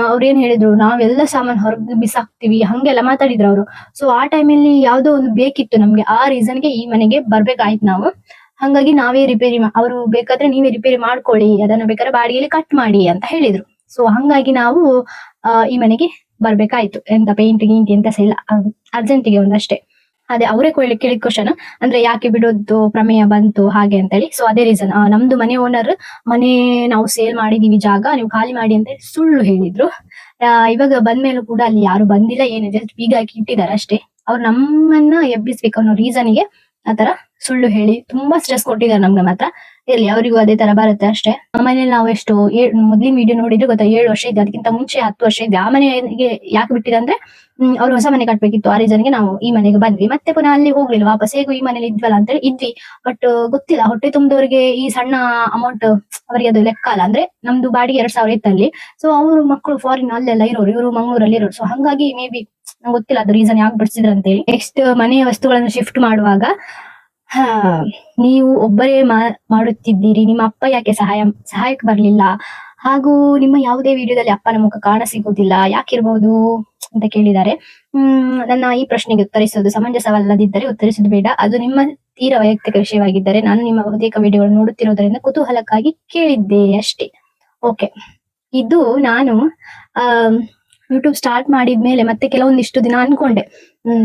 ಅವ್ರು ಏನ್ ಹೇಳಿದ್ರು, ನಾವೆಲ್ಲ ಸಾಮಾನು ಹೊರಗೆ ಬಿಸಾಕ್ತಿವಿ ಹಂಗೆಲ್ಲ ಮಾತಾಡಿದ್ರು ಅವರು. ಸೊ ಆ ಟೈಮಲ್ಲಿ ಯಾವ್ದೋ ಒಂದು ಬೇಕಿತ್ತು ನಮ್ಗೆ, ಆ ರೀಸನ್ಗೆ ಈ ಮನೆಗೆ ಬರ್ಬೇಕಾಯ್ತು ನಾವು. ಹಂಗಾಗಿ ನಾವೇ ರಿಪೇರಿ, ಅವರು ಬೇಕಾದ್ರೆ ನೀವೇ ರಿಪೇರಿ ಮಾಡ್ಕೊಳ್ಳಿ, ಅದನ್ನ ಬೇಕಾದ್ರೆ ಬಾಡಿಗೆಯಲ್ಲಿ ಕಟ್ ಮಾಡಿ ಅಂತ ಹೇಳಿದ್ರು. ಸೊ ಹಂಗಾಗಿ ನಾವು ಈ ಮನೆಗೆ ಬರ್ಬೇಕಾಯ್ತು. ಎಂತ ಪೇಂಟ್ ಗೀಂಟ್ ಎಂತ ಸಹ ಇಲ್ಲ, ಅರ್ಜೆಂಟಿಗೆ ಒಂದಷ್ಟೇ. ಅದೇ ಅವರೇ ಕೇಳಿದ ಕ್ವಶನ್, ಅಂದ್ರೆ ಯಾಕೆ ಬಿಡೋದು ಪ್ರಮೇಯ ಬಂತು ಹಾಗೆ ಅಂತೇಳಿ. ಸೊ ಅದೇ ರೀಸನ್, ನಮ್ದು ಮನೆ ಓನರ್ ಮನೆ ನಾವು ಸೇಲ್ ಮಾಡಿದೀವಿ, ಜಾಗ ನೀವು ಖಾಲಿ ಮಾಡಿ ಅಂತ ಸುಳ್ಳು ಹೇಳಿದ್ರು. ಇವಾಗ ಬಂದ್ಮೇಲೂ ಕೂಡ ಅಲ್ಲಿ ಯಾರು ಬಂದಿಲ್ಲ, ಏನು ಜಸ್ಟ್ ಬೀಗ ಹಾಕಿ ಇಟ್ಟಿದ್ದಾರೆ ಅಷ್ಟೇ. ಅವ್ರು ನಮ್ಮನ್ನ ಎಬ್ಬಿಸ್ಬೇಕು ಅನ್ನೋ ರೀಸನ್ಗೆ ಆತರ ಸುಳ್ಳು ಹೇಳಿ ತುಂಬಾ ಸ್ಟ್ರೆಸ್ ಕೊಟ್ಟಿದ್ದಾರೆ ನಮ್ಗೆ ಮಾತ್ರ. ಇರ್ಲಿ, ಅವರಿಗೂ ಅದೇ ತರ ಬರುತ್ತೆ ಅಷ್ಟೇ. ಮನೇಲಿ ನಾವು ಎಷ್ಟು ಮೊದ್ಲಿನ ವಿಡಿಯೋ ನೋಡಿದ್ರೆ ಗೊತ್ತಾ, 7 ವರ್ಷ ಇದ್ದೆ, ಅದಕ್ಕಿಂತ ಮುಂಚೆ 10 ವರ್ಷ ಇದ್ದೆ. ಆ ಮನೆಗೆ ಯಾಕೆ ಬಿಟ್ಟಿದೆ ಅಂದ್ರೆ ಅವ್ರು ಹೊಸ ಮನೆ ಕಟ್ಬೇಕಿತ್ತು, ಆ ರೀಸನ್ಗೆ ನಾವು ಈ ಮನೆಗೆ ಬಂದ್ವಿ. ಮತ್ತೆ ಪುನಃ ಅಲ್ಲಿ ಹೋಗ್ಲಿಲ್ಲ ವಾಪಸ್, ಹೇಗೂ ಈ ಮನೇಲಿ ಇದ್ವಲ್ಲ ಅಂತೇಳಿ ಇದ್ವಿ. ಬಟ್ ಗೊತ್ತಿಲ್ಲ, ಹೊಟ್ಟೆ ತುಂಬಿದವರಿಗೆ ಈ ಸಣ್ಣ ಅಮೌಂಟ್ ಅವರಿಗೆ ಅದು ಲೆಕ್ಕ ಅಲ್ಲ. ಅಂದ್ರೆ ನಮ್ದು ಬಾಡಿಗೆ 2,000 ಇತ್ತಲ್ಲಿ. ಸೊ ಅವ್ರು ಮಕ್ಕಳು ಫಾರಿನ್ ಅಲ್ಲೆಲ್ಲ ಇರೋರು, ಇವರು ಮಂಗಳೂರಲ್ಲಿ ಇರೋರು. ಸೊ ಹಂಗಾಗಿ ಮೇ ಬಿ ನಂಗೆ ಗೊತ್ತಿಲ್ಲ ಅದು ರೀಸನ್ ಯಾಕೆ ಬಿಡಿಸಿದ್ರು ಅಂತೇಳಿ. ನೆಕ್ಸ್ಟ್ ಮನೆಯ ವಸ್ತುಗಳನ್ನು ಶಿಫ್ಟ್ ಮಾಡುವಾಗ ನೀವು ಒಬ್ಬರೇ ಮಾಡುತ್ತಿದ್ದೀರಿ, ನಿಮ್ಮ ಅಪ್ಪ ಯಾಕೆ ಸಹಾಯಕ್ಕೆ ಬರ್ಲಿಲ್ಲ? ಹಾಗೂ ನಿಮ್ಮ ಯಾವುದೇ ವಿಡಿಯೋದಲ್ಲಿ ಅಪ್ಪನ ಮುಖ ಕಾಣ ಸಿಗುವುದಿಲ್ಲ, ಯಾಕಿರ್ಬೋದು ಅಂತ ಕೇಳಿದ್ದಾರೆ. ನನ್ನ ಈ ಪ್ರಶ್ನೆಗೆ ಉತ್ತರಿಸೋದು ಸಮಂಜಸವಲ್ಲದಿದ್ದರೆ ಉತ್ತರಿಸೋದು ಬೇಡ. ಅದು ನಿಮ್ಮ ತೀರ ವೈಯಕ್ತಿಕ ವಿಷಯವಾಗಿದ್ದರೆ ನಾನು ನಿಮ್ಮ ಬಹುತೇಕ ವಿಡಿಯೋಗಳು ನೋಡುತ್ತಿರೋದ್ರಿಂದ ಕುತೂಹಲಕ್ಕಾಗಿ ಕೇಳಿದ್ದೆ ಅಷ್ಟೇ. ಓಕೆ, ಇದು ನಾನು ಯೂಟ್ಯೂಬ್ ಸ್ಟಾರ್ಟ್ ಮಾಡಿದ್ಮೇಲೆ ಮತ್ತೆ ಕೆಲವೊಂದಿಷ್ಟು ದಿನ ಅನ್ಕೊಂಡೆ,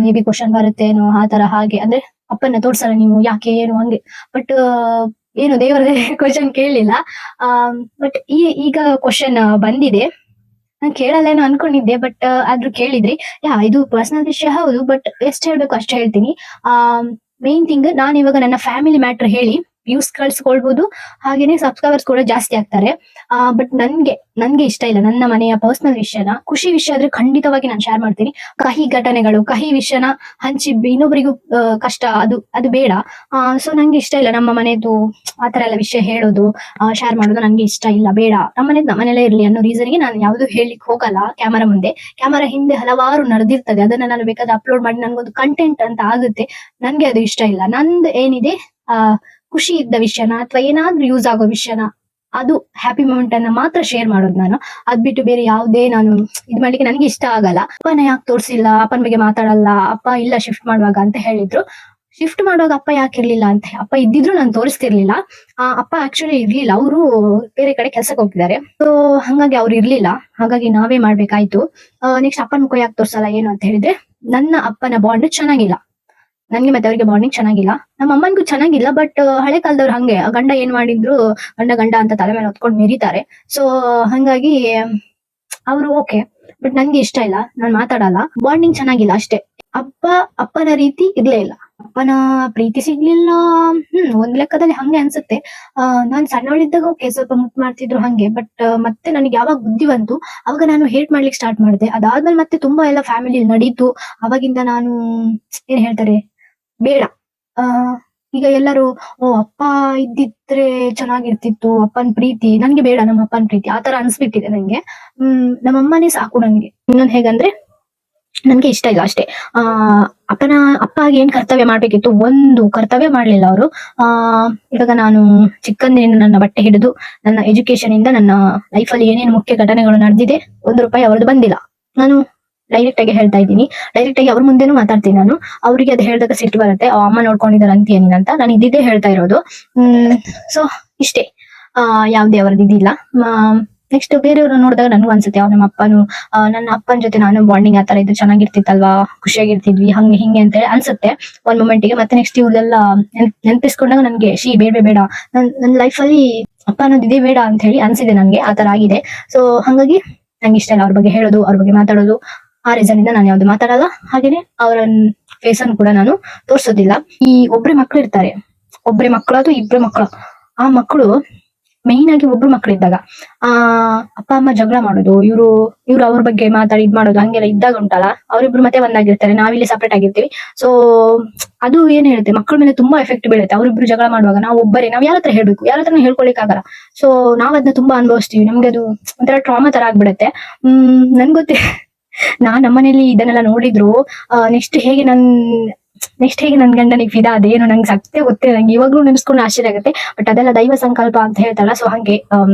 ಮೇ ಬಿ ಕ್ವಶನ್ ಬರುತ್ತೇನೋ ಆ ತರ ಹಾಗೆ. ಅಂದ್ರೆ ಅಪ್ಪನ ತೋರ್ಸಲ್ಲ ನೀವು ಯಾಕೆ ಏನು ಹಂಗೆ. ಬಟ್ ಏನು ದೇವರದೇ ಕ್ವಶನ್ ಕೇಳಲಿಲ್ಲ. ಬಟ್ ಈಗ ಕ್ವಶನ್ ಬಂದಿದೆ. ನಾನ್ ಕೇಳಲ್ಲೇನೋ ಅನ್ಕೊಂಡಿದ್ದೆ, ಬಟ್ ಆದ್ರೂ ಕೇಳಿದ್ರಿ. ಇದು ಪರ್ಸನಲ್ ವಿಷಯ ಹೌದು, ಬಟ್ ಎಷ್ಟ್ ಹೇಳ್ಬೇಕು ಅಷ್ಟ್ ಹೇಳ್ತೀನಿ. ಆ ಮೇನ್ ಥಿಂಗ್, ನಾನ್ ಇವಾಗ ನನ್ನ ಫ್ಯಾಮಿಲಿ ಮ್ಯಾಟರ್ ಹೇಳಿ ವ್ಯೂಸ್ ಕಳ್ಸ್ಕೊಳ್ಬಹುದು, ಹಾಗೇನೆ ಸಬ್ಸ್ಕ್ರೈಬರ್ಸ್ ಕೂಡ ಜಾಸ್ತಿ ಆಗ್ತಾರೆ. ಬಟ್ ನನ್ಗೆ ಇಷ್ಟ ಇಲ್ಲ ನನ್ನ ಮನೆಯ ಪರ್ಸನಲ್ ವಿಷಯನ. ಖುಷಿ ವಿಷಯ ಆದ್ರೆ ಖಂಡಿತವಾಗಿ ನಾನು ಶೇರ್ ಮಾಡ್ತೀನಿ. ಕಹಿ ಘಟನೆಗಳು, ಕಹಿ ವಿಷಯನ ಹಂಚಿ ಇನ್ನೊಬ್ಬರಿಗೂ ಕಷ್ಟ, ಅದು ಬೇಡ. ಸೊ ನಂಗೆ ಇಷ್ಟ ಇಲ್ಲ ನಮ್ಮ ಮನೆದು ಆತರ ಎಲ್ಲ ವಿಷಯ ಹೇಳೋದು, ಶೇರ್ ಮಾಡೋದು ನಂಗೆ ಇಷ್ಟ ಇಲ್ಲ, ಬೇಡ. ನಮ್ಮನೇಲೇ ಇರ್ಲಿ ಅನ್ನೋ ರೀಸನ್ಗೆ ನಾನು ಯಾವ್ದು ಹೇಳಲಿಕ್ಕೆ ಹೋಗಲ್ಲ ಕ್ಯಾಮರಾ ಮುಂದೆ. ಕ್ಯಾಮರಾ ಹಿಂದೆ ಹಲವಾರು ನಡೆದಿರ್ತದೆ, ಅದನ್ನ ನಾನು ಬೇಕಾದ್ರೆ ಅಪ್ಲೋಡ್ ಮಾಡಿ ನನ್ಗೊಂದು ಕಂಟೆಂಟ್ ಅಂತ ಆಗುತ್ತೆ. ನನ್ಗೆ ಅದು ಇಷ್ಟ ಇಲ್ಲ. ನಂದು ಏನಿದೆ ಖುಷಿ ಇದ್ದ ವಿಷಯನ ಅಥವಾ ಏನಾದ್ರೂ ಯೂಸ್ ಆಗೋ ವಿಷಯನ, ಅದು ಹ್ಯಾಪಿ ಮೂಮೆಂಟ್ ಅನ್ನ ಮಾತ್ರ ಶೇರ್ ಮಾಡೋದು ನಾನು. ಅದ್ ಬಿಟ್ಟು ಬೇರೆ ಯಾವುದೇ ನಾನು ಇದ್ ಮಾಡ್ಲಿಕ್ಕೆ ನನಗೆ ಇಷ್ಟ ಆಗಲ್ಲ. ಅಪ್ಪನ ಯಾಕೆ ತೋರ್ಸಿಲ್ಲ, ಅಪ್ಪನ ಬಗ್ಗೆ ಮಾತಾಡಲ್ಲ, ಅಪ್ಪ ಇಲ್ಲ ಶಿಫ್ಟ್ ಮಾಡುವಾಗ ಅಂತ ಹೇಳಿದ್ರು. ಶಿಫ್ಟ್ ಮಾಡುವಾಗ ಅಪ್ಪ ಯಾಕೆ ಇರ್ಲಿಲ್ಲ ಅಂತ, ಅಪ್ಪ ಇದ್ದಿದ್ರು ನಾನು ತೋರಿಸ್ತಿರ್ಲಿಲ್ಲ. ಅಪ್ಪ ಆಕ್ಚುಲಿ ಇರ್ಲಿಲ್ಲ, ಅವರು ಬೇರೆ ಕಡೆ ಕೆಲ್ಸಕ್ಕೆ ಹೋಗ್ತಿದ್ದಾರೆ. ಸೊ ಹಂಗಾಗಿ ಅವ್ರು ಇರ್ಲಿಲ್ಲ, ಹಾಗಾಗಿ ನಾವೇ ಮಾಡ್ಬೇಕಾಯ್ತು. ನೆಕ್ಸ್ಟ್ ಅಪ್ಪನ ಮುಖ ಯಾಕೆ ತೋರ್ಸಲ್ಲ ಏನು ಅಂತ ಹೇಳಿದ್ರೆ, ನನ್ನ ಅಪ್ಪನ ಬಾಂಡ್ ಚೆನ್ನಾಗಿಲ್ಲ. ನನ್ಗೆ ಮತ್ತೆ ಅವ್ರಿಗೆ ಬಾಂಡಿಂಗ್ ಚೆನ್ನಾಗಿಲ್ಲ, ನಮ್ಮ ಅಮ್ಮನಿಗೂ ಚೆನ್ನಾಗಿಲ್ಲ. ಬಟ್ ಹಳೆ ಕಾಲದವ್ರು ಹಂಗೆ, ಗಂಡ ಏನ್ ಮಾಡಿದ್ರು ಗಂಡ ಅಂತ ತಲೆ ಮೇಲೆ ಹೊತ್ಕೊಂಡು ಮೆರಿತಾರೆ. ಸೊ ಹಂಗಾಗಿ ಅವರು ಓಕೆ, ಬಟ್ ನನ್ಗೆ ಇಷ್ಟ ಇಲ್ಲ, ನಾನ್ ಮಾತಾಡಲ್ಲ. ಬಾಂಡಿಂಗ್ ಚೆನ್ನಾಗಿಲ್ಲ ಅಷ್ಟೇ. ಅಪ್ಪನ ರೀತಿ ಇರ್ಲೇ ಇಲ್ಲ, ಅಪ್ಪನ ಪ್ರೀತಿ ಸಿಗ್ಲಿಲ್ಲ. ಒಂದ್ ಲೆಕ್ಕದಲ್ಲಿ ಹಂಗೆ ಅನ್ಸುತ್ತೆ. ನಾನ್ ಸಣ್ಣವಳಿದ್ದಾಗ ಓಕೆ, ಸ್ವಲ್ಪ ಮುಟ್ ಮಾಡ್ತಿದ್ರು ಹಂಗೆ. ಬಟ್ ಮತ್ತೆ ನನಗೆ ಯಾವಾಗ ಬುದ್ಧಿ ಬಂತು ಅವಾಗ ನಾನು ಹೇಟ್ ಮಾಡ್ಲಿಕ್ಕೆ ಸ್ಟಾರ್ಟ್ ಮಾಡಿದೆ. ಅದಾದ್ಮೇಲೆ ಮತ್ತೆ ತುಂಬಾ ಎಲ್ಲ ಫ್ಯಾಮಿಲಿ ನಡೀತು. ಅವಾಗಿಂದ ನಾನು ಏನ್ ಹೇಳ್ತಾರೆ, ಬೇಡ. ಈಗ ಎಲ್ಲರೂ ಅಪ್ಪ ಇದ್ದಿದ್ರೆ ಚೆನ್ನಾಗಿರ್ತಿತ್ತು, ಅಪ್ಪನ್ ಪ್ರೀತಿ ನನ್ಗೆ ಬೇಡ, ನಮ್ಮ ಅಪ್ಪನ್ ಪ್ರೀತಿ ಆತರ ಅನ್ಸ್ಬಿಟ್ಟಿದೆ ನಂಗೆ. ನಮ್ಮಮ್ಮನೇ ಸಾಕು ನಂಗೆ. ಇನ್ನೊಂದ್ ಹೇಗಂದ್ರೆ, ನನ್ಗೆ ಇಷ್ಟ ಇಲ್ಲ ಅಷ್ಟೇ. ಅಪ್ಪ ಏನ್ ಕರ್ತವ್ಯ ಮಾಡ್ಬೇಕಿತ್ತು, ಒಂದು ಕರ್ತವ್ಯ ಮಾಡ್ಲಿಲ್ಲ ಅವರು. ಇವಾಗ ನಾನು ಚಿಕ್ಕಂದಿನಿಂದ ನನ್ನ ಬಟ್ಟೆ ಹಿಡಿದು ನನ್ನ ಎಜುಕೇಶನ್ ಇಂದ ನನ್ನ ಲೈಫಲ್ಲಿ ಏನೇನು ಮುಖ್ಯ ಘಟನೆಗಳು ನಡೆದಿದೆ, ₹1 ಅವ್ರದ್ದು ಬಂದಿಲ್ಲ. ನಾನು ಡೈರೆಕ್ಟ್ ಆಗಿ ಹೇಳ್ತಾ ಇದ್ದೀನಿ, ಡೈರೆಕ್ಟ್ ಆಗಿ ಅವ್ರ ಮುಂದೆನೂ ಮಾತಾಡ್ತೀನಿ ನಾನು. ಅವ್ರಿಗೆ ಅದು ಹೇಳಿದಾಗ ಸಿಟ್ಟು ಬರುತ್ತೆ, ಅಮ್ಮ ನೋಡ್ಕೊಂಡಿದ್ದಾರೆ ಅಂತ ನಾನು ಇದ್ದಿದ್ದೇ ಹೇಳ್ತಾ ಇರೋದು. ಸೊ ಇಷ್ಟೇ, ಯಾವ್ದೇ ಅವ್ರದ್ದು ಇದಿಲ್ಲ. ನೆಕ್ಸ್ಟ್ ಬೇರೆಯವ್ರನ್ನ ನೋಡಿದಾಗ ನನಗೂ ಅನ್ಸುತ್ತೆ, ನಮ್ಮ ಅಪ್ಪನು ನನ್ನ ಅಪ್ಪನ ಜೊತೆ ನಾನು ಬಾಂಡಿಂಗ್ ಆತರ ಇದ್ದು ಚೆನ್ನಾಗಿರ್ತಿತ್ತಲ್ವಾ, ಖುಷಿಯಾಗಿರ್ತಿದ್ವಿ, ಹಂಗೆ ಹಿಂಗೆ ಅಂತ ಹೇಳಿ ಅನ್ಸುತ್ತೆ ಒಂದ್ ಮೊಮೆಂಟಿಗೆ. ಮತ್ತೆ ನೆಕ್ಸ್ಟ್ ಇವ್ರೆಲ್ಲ ನೆನಪಿಸ್ಕೊಂಡಾಗ ನನ್ಗೆ ಬೇಡ, ನನ್ನ ಲೈಫಲ್ಲಿ ಅಪ್ಪ ಅನ್ನೋದು ಇದೇ ಬೇಡ ಅಂತ ಹೇಳಿ ಅನ್ಸಿದೆ ನನ್ಗೆ. ಆತರ ಆಗಿದೆ. ಸೊ ಹಂಗಾಗಿ ನಂಗೆ ಇಷ್ಟ ಇಲ್ಲ ಅವ್ರ ಬಗ್ಗೆ ಹೇಳೋದು, ಅವ್ರ ಬಗ್ಗೆ ಮಾತಾಡೋದು. ಆ ರೀಸನ್ ಇಂದ ನಾನು ಯಾವ್ದು ಮಾತಾಡಲ್ಲ. ಹಾಗೇನೆ ಅವರ ಫೇಸ್ ಅನ್ನು ಕೂಡ ನಾನು ತೋರ್ಸೋದಿಲ್ಲ. ಈ ಒಬ್ರೆ ಮಕ್ಳು ಇರ್ತಾರೆ, ಒಬ್ರೆ ಮಕ್ಕಳು ಅಥವಾ ಇಬ್ರು ಮಕ್ಕಳು, ಆ ಮಕ್ಕಳು ಮೈನ್ ಆಗಿ ಒಬ್ರು ಮಕ್ಳು ಇದ್ದಾಗ ಅಪ್ಪ ಅಮ್ಮ ಜಗಳ ಮಾಡೋದು, ಇವ್ರು ಅವ್ರ ಬಗ್ಗೆ ಮಾತಾಡಿ ಇದ್ ಮಾಡೋದು, ಹಂಗೆಲ್ಲ ಇದ್ದಾಗ ಉಂಟಲ್ಲ, ಅವ್ರಿಬ್ರು ಮತ್ತೆ ಒಂದಾಗಿರ್ತಾರೆ, ನಾವಿಲ್ಲಿ ಸಪರೇಟ್ ಆಗಿರ್ತೀವಿ. ಸೊ ಅದು ಏನ್ ಹೇಳುತ್ತೆ, ಮಕ್ಕಳ ಮೇಲೆ ತುಂಬಾ ಎಫೆಕ್ಟ್ ಬೀಳುತ್ತೆ. ಅವ್ರಿಬ್ರು ಜಗಳ ಮಾಡುವಾಗ ನಾವ್ ಯಾರ ಹತ್ರ ಹೇಳ್ಬೇಕು, ಯಾರ ಹತ್ರ ಹೇಳ್ಕೊಳಿಕ್ ಆಗಲ್ಲ. ಸೊ ನಾವ್ ಅದನ್ನ ತುಂಬಾ ಅನುಭವಿಸ್ತೀವಿ. ನಮ್ಗೆ ಅದು ಒಂಥರ ಟ್ರಾಮಾ ತರ ಆಗ್ಬಿಡತ್ತೆ. ನನ್ ಗೊತ್ತೇ, ನಾನ್ ನಮ್ಮನೇಲಿ ಇದನ್ನೆಲ್ಲ ನೋಡಿದ್ರು ನೆಕ್ಸ್ಟ್ ಹೇಗೆ ನನ್ ಗಂಡನಿಗೆ ಫಿದಾ ಅದೇನು ನಂಗೆ ಸತ್ಯ ಗೊತ್ತಿಲ್ಲ. ನಂಗೆ ಇವಾಗ್ಲೂ ನೆನ್ಸ್ಕೊಂಡು ಆಶ್ಚರ್ಯ ಆಗುತ್ತೆ. ಬಟ್ ಅದೆಲ್ಲ ದೈವ ಸಂಕಲ್ಪ ಅಂತ ಹೇಳ್ತಾರಲ್ಲ, ಸೊ ಹಂಗೆ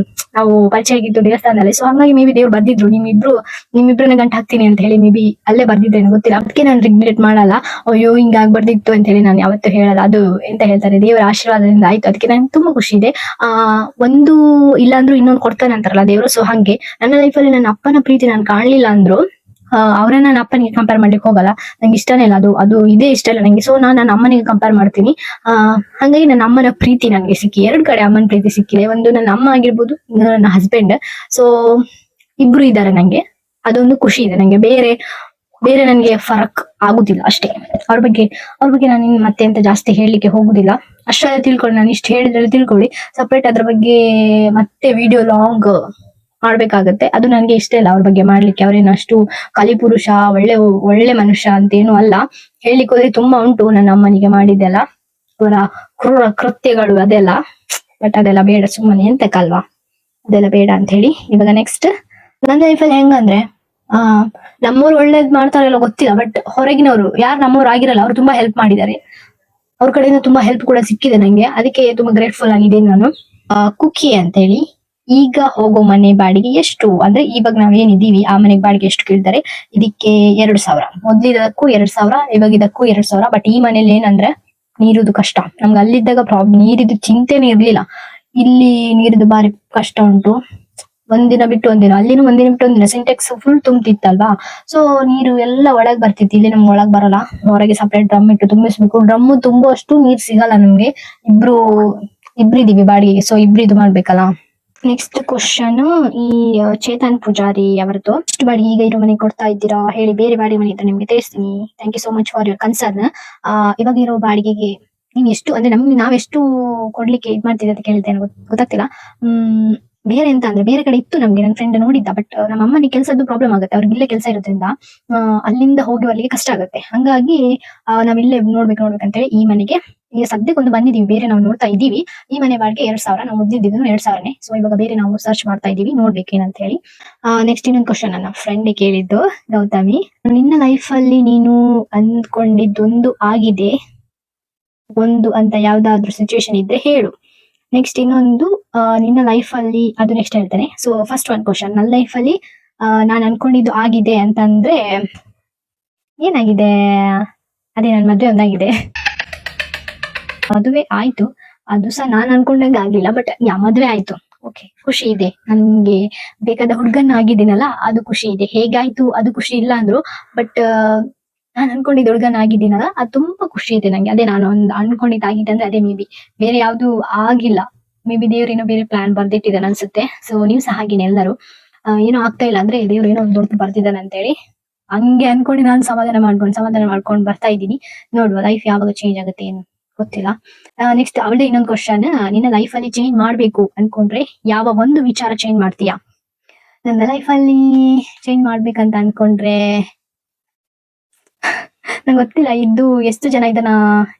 ನಾವು ಪರಿಚಯ ಆಗಿದ್ದು ದೇವಸ್ಥಾನದಲ್ಲಿ. ಸೊ ಹಂಗಾಗಿ ಮೇ ಬಿ ದೇವ್ರು ಬರ್ದಿದ್ರು, ನಿಮ್ಮಿಬ್ರನ್ನ ಗಂಟು ಹಾಕ್ತೀನಿ ಅಂತ ಹೇಳಿ. ಮೇ ಬಿ ಅಲ್ಲೇ ಬರ್ದಿದ್ದೇನೆ, ಗೊತ್ತಿಲ್ಲ. ಅದಕ್ಕೆ ನಾನು ರಿಗ್ರೆಟ್ ಮಾಡಲ್ಲ, ಅಯ್ಯೋ ಹಿಂಗಾಗ್ಬಾರ್ದಿತ್ತು ಅಂತ ಹೇಳಿ ನಾನು ಯಾವತ್ತೂ ಹೇಳಲ್ಲ. ಅದು ಎಂತ ಹೇಳ್ತಾರೆ, ದೇವರ ಆಶೀರ್ವಾದದಿಂದ ಆಯ್ತು. ಅದಕ್ಕೆ ನಂಗೆ ತುಂಬಾ ಖುಷಿ ಇದೆ. ಒಂದು ಇಲ್ಲಾಂದ್ರೂ ಇನ್ನೊಂದು ಕೊಡ್ತಾನೆ ಅಂತಾರಲ್ಲ ದೇವರು. ಸೊ ಹಂಗೆ ನನ್ನ ಲೈಫಲ್ಲಿ ನನ್ನ ಅಪ್ಪನ ಪ್ರೀತಿ ನಾನು ಕಾಣ್ಲಿಲ್ಲ ಅಂದ್ರು ಅವ್ರನ್ನ ನನ್ನ ಅಪ್ಪನಿಗೆ ಕಂಪೇರ್ ಮಾಡ್ಲಿಕ್ಕೆ ಹೋಗಲ್ಲ. ನಂಗೆ ಇಷ್ಟನೇ ಇಲ್ಲ ಅದು ಇದೇ ಇಷ್ಟ ಇಲ್ಲ ನಂಗೆ. ಸೊ ನಾನು ನನ್ನ ಅಮ್ಮನಿಗೆ ಕಂಪೇರ್ ಮಾಡ್ತೀನಿ. ಹಂಗಾಗಿ ನನ್ನ ಅಮ್ಮನ ಪ್ರೀತಿ ನಂಗೆ ಸಿಕ್ಕಿ, 2 ಕಡೆ ಅಮ್ಮನ ಪ್ರೀತಿ ಸಿಕ್ಕಿದೆ. ಒಂದು ನನ್ನ ಅಮ್ಮ ಆಗಿರ್ಬೋದು, ನನ್ನ ಹಸ್ಬೆಂಡ್. ಸೊ ಇಬ್ರು ಇದ್ದಾರೆ ನಂಗೆ, ಅದೊಂದು ಖುಷಿ ಇದೆ ನಂಗೆ. ಬೇರೆ ನನ್ಗೆ ಫರಕ್ ಆಗುದಿಲ್ಲ ಅಷ್ಟೇ. ಅವ್ರ ಬಗ್ಗೆ ನಾನು ಮತ್ತೆ ಅಂತ ಜಾಸ್ತಿ ಹೇಳಲಿಕ್ಕೆ ಹೋಗುದಿಲ್ಲ. ಅಷ್ಟೆಲ್ಲ ತಿಳ್ಕೊಳ್ಳಿ, ನಾನು ಇಷ್ಟು ಹೇಳಿದ್ರೆ ತಿಳ್ಕೊಳ್ಳಿ. ಸಪ್ರೇಟ್ ಅದ್ರ ಬಗ್ಗೆ ಮತ್ತೆ ವಿಡಿಯೋ ಲಾಂಗ್ ಮಾಡ್ಬೇಕಾಗತ್ತೆ. ಅದು ನನ್ಗೆ ಇಷ್ಟ ಇಲ್ಲ ಅವ್ರ ಬಗ್ಗೆ ಮಾಡ್ಲಿಕ್ಕೆ. ಅವ್ರೇನಷ್ಟು ಕಲಿಪುರುಷ, ಒಳ್ಳೆ ಮನುಷ್ಯ ಅಂತೇನು ಅಲ್ಲ. ಹೇಳಿಕ್ ಹೋದ್ರೆ ತುಂಬಾ ಉಂಟು ನನ್ನ ಅಮ್ಮನಿಗೆ ಮಾಡಿದ್ದೆಲ್ಲ, ಅವರ ಕ್ರೂರ ಕೃತ್ಯಗಳು ಅದೆಲ್ಲ. ಬಟ್ ಅದೆಲ್ಲ ಬೇಡ, ಸುಮ್ಮನೆ ಎಂತಕ್ಕಲ್ವಾ, ಅದೆಲ್ಲ ಬೇಡ ಅಂತ ಹೇಳಿ. ಇವಾಗ ನೆಕ್ಸ್ಟ್ ನನ್ನ ಲೈಫಲ್ಲಿ ಹೆಂಗಂದ್ರೆ, ನಮ್ಮವ್ರು ಒಳ್ಳೇದ್ ಮಾಡ್ತಾರಲ್ಲ ಗೊತ್ತಿಲ್ಲ, ಬಟ್ ಹೊರಗಿನವರು ಯಾರು ನಮ್ಮವ್ರು ಆಗಿರಲ್ಲ, ಅವ್ರು ತುಂಬಾ ಹೆಲ್ಪ್ ಮಾಡಿದ್ದಾರೆ. ಅವ್ರ ಕಡೆಯಿಂದ ತುಂಬಾ ಹೆಲ್ಪ್ ಕೂಡ ಸಿಕ್ಕಿದೆ ನಂಗೆ. ಅದಕ್ಕೆ ತುಂಬಾ ಗ್ರೇಟ್ಫುಲ್ ಆಗಿದ್ದೀನಿ ನಾನು. ಕುಕ್ಕಿ ಅಂತ ಹೇಳಿ, ಈಗ ಹೋಗೋ ಮನೆ ಬಾಡಿಗೆ ಎಷ್ಟು ಅಂದ್ರೆ, ಇವಾಗ ನಾವೇನಿದೀವಿ ಆ ಮನೆಗೆ ಬಾಡಿಗೆ ಎಷ್ಟು ಕೇಳ್ತಾರೆ, ಇದಕ್ಕೆ 2,000. ಮೊದ್ಲಿದಕ್ಕೂ 2,000, ಇವಾಗ ಇದಕ್ಕೂ 2,000. ಬಟ್ ಈ ಮನೇಲಿ ಏನಂದ್ರೆ ನೀರುದು ಕಷ್ಟ. ನಮ್ಗೆ ಅಲ್ಲಿದ್ದಾಗ ಪ್ರಾಬ್ಲಮ್, ನೀರಿದು ಚಿಂತೆನೇ ಇರ್ಲಿಲ್ಲ. ಇಲ್ಲಿ ನೀರಿದು ಬಾರಿ ಕಷ್ಟ ಉಂಟು. ಒಂದಿನ ಬಿಟ್ಟು ಒಂದಿನ, ಅಲ್ಲಿನೂ ಒಂದಿನ ಬಿಟ್ಟು ಒಂದಿನ ಸಿಂಟೆಕ್ಸ್ ಫುಲ್ ತುಂಬ್ತಿತ್ತಲ್ವಾ. ಸೊ ನೀರು ಎಲ್ಲ ಒಳಗ್ ಬರ್ತಿತ್ತು, ಇಲ್ಲಿ ನಮ್ಗೆ ಒಳಗ್ ಬರಲ್ಲ. ಹೊರಗೆ ಸಪರೇಟ್ ಡ್ರಮ್ ಇಟ್ಟು ತುಂಬಿಸ್ಬೇಕು. ಡ್ರಮ್ ತುಂಬುವಷ್ಟು ನೀರ್ ಸಿಗಲ್ಲ ನಮ್ಗೆ. ಇಬ್ರು ಇಬ್ರಿದೀವಿ ಬಾಡಿಗೆಗೆ, ಸೊ ಇಬ್ರಿದು ಮಾಡ್ಬೇಕಲ್ಲ. ನೆಕ್ಸ್ಟ್ ಕ್ವಶನ್ ಈ ಚೇತನ್ ಪೂಜಾರಿ ಅವರದ್ದು. ಎಷ್ಟು ಬಾಡಿಗೆ ಈಗ ಇರೋ ಮನೆ ಕೊಡ್ತಾ ಇದ್ದೀರಾ ಹೇಳಿ, ಬೇರೆ ಬಾಡಿಗೆ ಮನೆ ಇದ್ರೆ ನಿಮ್ಗೆ ತಿಳಿಸ್ತೀನಿ. Thank you so much for your concern. ಇವಾಗ ಇರೋ ಬಾಡಿಗೆಗೆ ನೀವು ಎಷ್ಟು ಅಂದ್ರೆ ನಮ್ಗೆ ನಾವೆಷ್ಟು ಕೊಡ್ಲಿಕ್ಕೆ ಇದ್ ಮಾಡ್ತೀವಿ ಅಂತ ಕೇಳ್ತೇನೆ, ಗೊತ್ತಾಗ್ತಿಲ್ಲ. ಬೇರೆ ಎಂತ ಅಂದ್ರೆ ಬೇರೆ ಕಡೆ ಇತ್ತು ನಮ್ಗೆ, ನನ್ನ ಫ್ರೆಂಡ್ ನೋಡಿದ್ದ. ಬಟ್ ನಮ್ಮ ಅಮ್ಮನಿಗೆ ಕೆಲಸದ್ದು ಪ್ರಾಬ್ಲಮ್ ಆಗುತ್ತೆ, ಅವ್ರಿಗೆ ಇಲ್ಲೇ ಕೆಲಸ ಇರೋದ್ರಿಂದ ಅಲ್ಲಿಂದ ಹೋಗಿ ಬರ್ಲಿಕ್ಕೆ ಕಷ್ಟ ಆಗುತ್ತೆ. ಹಂಗಾಗಿ ನಾವಿಲ್ಲೇ ನೋಡ್ಬೇಕಂತೇಳಿ ಈ ಮನೆಗೆ ಈಗ ಸದ್ಯಕ್ಕೆ ಒಂದು ಬಂದಿದೀವಿ. ಬೇರೆ ನಾವು ನೋಡ್ತಾ ಇದ್ದೀವಿ. ಈ ಮನೆ ಬಾಡಿಗೆ 2,000, ನಾವು ಮುದ್ದಿದ್ದು 2,000ನೇ. ಸೊ ಇವಾಗ ಬೇರೆ ನಾವು ಸರ್ಚ್ ಮಾಡ್ತಾ ಇದೀವಿ, ನೋಡ್ಬೇಕೇನಂತ ಹೇಳಿ. ನೆಕ್ಸ್ಟ್ ಇನ್ನೊಂದು ಕ್ವಶನ್ ನನ್ನ ಫ್ರೆಂಡ್ ಕೇಳಿದ್ದು, ಗೌತಮಿ, ನಿನ್ನ ಲೈಫ್ ಅಲ್ಲಿ ನೀನು ಅಂದ್ಕೊಂಡಿದ್ದೊಂದು ಆಗಿದೆ ಒಂದು ಅಂತ ಯಾವ್ದಾದ್ರು ಸಿಚುವೇಶನ್ ಇದ್ರೆ ಹೇಳು. ನೆಕ್ಸ್ಟ್ ಇನ್ನೊಂದು ನಿನ್ನ ಲೈಫ್ ಅಲ್ಲಿ, ಅದು ನೆಕ್ಸ್ಟ್ ಹೇಳ್ತೇನೆ. ಸೊ ಫಸ್ಟ್ ಒಂದು ಕ್ವಶನ್, ನನ್ನ ಲೈಫ್ ಅಲ್ಲಿ ನಾನು ಅನ್ಕೊಂಡಿದ್ದು ಆಗಿದೆ ಅಂತಂದ್ರೆ ಏನಾಗಿದೆ, ಅದೇ ನನ್ನ ಮದ್ವೆ ಒಂದಾಗಿದೆ. ಮದುವೆ ಆಯ್ತು, ಅದು ಸಹ ನಾನ್ ಅನ್ಕೊಂಡಂಗೆ ಆಗ್ಲಿಲ್ಲ, ಬಟ್ ಮದ್ವೆ ಆಯ್ತು. ಓಕೆ, ಖುಷಿ ಇದೆ. ನನ್ಗೆ ಬೇಕಾದ ಹುಡ್ಗನ್ ಆಗಿದ್ದೀನಲ್ಲ, ಅದು ಖುಷಿ ಇದೆ. ಹೇಗಾಯ್ತು ಅದು ಖುಷಿ ಇಲ್ಲ ಅಂದ್ರು, ಬಟ್ ನಾನ್ ಅನ್ಕೊಂಡಿದ್ದ ಹುಡ್ಗನ್ ಆಗಿದ್ದೀನಲ್ಲ, ಅದು ತುಂಬಾ ಖುಷಿ ಇದೆ ನಂಗೆ. ಅದೇ ನಾನು ಒಂದು ಅನ್ಕೊಂಡಿದ್ದಾಗಿದೆ ಅಂದ್ರೆ ಅದೇ. ಮೇ ಬಿ ಬೇರೆ ಯಾವ್ದು ಆಗಿಲ್ಲ, ಮೇ ಬಿ ದೇವ್ರೇನೋ ಬೇರೆ ಪ್ಲಾನ್ ಬರ್ದಿಟ್ಟಿದ್ದಾನೆ ಅನ್ಸುತ್ತೆ. ಸೊ ನೀವು ಸಹ ಹಾಗೇನೆ ಎಲ್ಲರೂ ಏನೋ ಆಗ್ತಾ ಇಲ್ಲ ಅಂದ್ರೆ ದೇವ್ರು ಏನೋ ಒಂದು ದೊಡ್ಡ ಬರ್ದಿದ್ದಾನೆ ಅಂತೇಳಿ ಹಂಗೆ ಅನ್ಕೊಂಡು ನಾನು ಸಮಾಧಾನ ಮಾಡ್ಕೊಂಡು ಬರ್ತಾ ಇದ್ದೀನಿ. ನೋಡುವ ಲೈಫ್ ಯಾವಾಗ ಚೇಂಜ್ ಆಗುತ್ತೆ ಏನು ಗೊತ್ತಿಲ್ಲ. ನೆಕ್ಸ್ಟ್ ಅವಳೇ ಇನ್ನೊಂದು ಕ್ವಶನ್, ನಿನ್ನ ಲೈಫ್ ಅಲ್ಲಿ ಚೇಂಜ್ ಮಾಡ್ಬೇಕು ಅನ್ಕೊಂಡ್ರೆ ಯಾವ ಒಂದು ವಿಚಾರ ಚೇಂಜ್ ಮಾಡ್ತೀಯಾ? ನನ್ನ ಲೈಫ್ ಅಲ್ಲಿ ಚೇಂಜ್ ಮಾಡ್ಬೇಕಂತ ಅನ್ಕೊಂಡ್ರೆ ನಂಗೆ ಗೊತ್ತಿಲ್ಲ ಇದು ಎಷ್ಟು ಜನ ಇದನ್ನ